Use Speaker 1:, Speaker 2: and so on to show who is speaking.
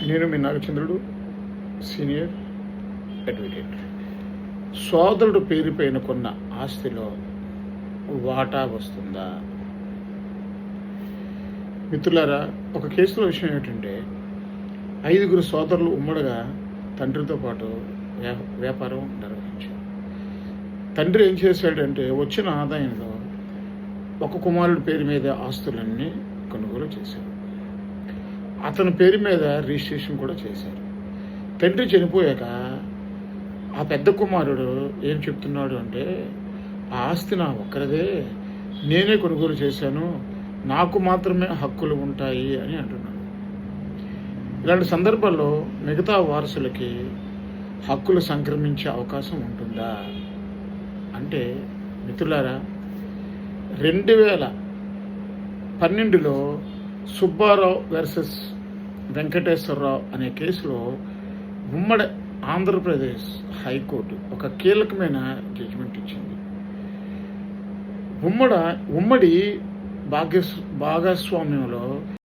Speaker 1: నేను మీ నాగచంద్రుడు, senior advocate. సోదరుడు పేరుపైన కొన్న ఆస్తిలో వాటా వస్తుందా? మిత్రులారా, ఒక కేసులో విషయం ఏంటంటే 5 సోదరులు ఉమ్మడిగా తండ్రితో పాటు వ్యాపారం నిర్వహించారు. తండ్రి ఏం చేశాడంటే వచ్చిన ఆదాయంలో ఒక కుమారుడి పేరు మీద ఆస్తులన్నీ కొనుగోలు చేశారు. అతని పేరు మీద రిజిస్ట్రేషన్ కూడా చేశారు. తండ్రి చనిపోయాక ఆ పెద్ద కుమారుడు ఏం చెప్తున్నాడు అంటే, ఆ ఆస్తి నా ఒక్కరిదే, నేనే కొనుగోలు చేశాను, నాకు మాత్రమే హక్కులు ఉంటాయి అని అంటున్నాడు. ఇలాంటి సందర్భాల్లో మిగతా వారసులకి హక్కులు సంక్రమించే అవకాశం ఉంటుందా అంటే, మిత్రులారా, 2012లో సుబ్బారావు వర్సెస్ వెంకటేశ్వరరావు అనే కేసులో ఉమ్మడి ఆంధ్రప్రదేశ్ హైకోర్టు ఒక కీలకమైన జడ్జిమెంట్ ఇచ్చింది. ఉమ్మడి భాగస్వామ్యంలో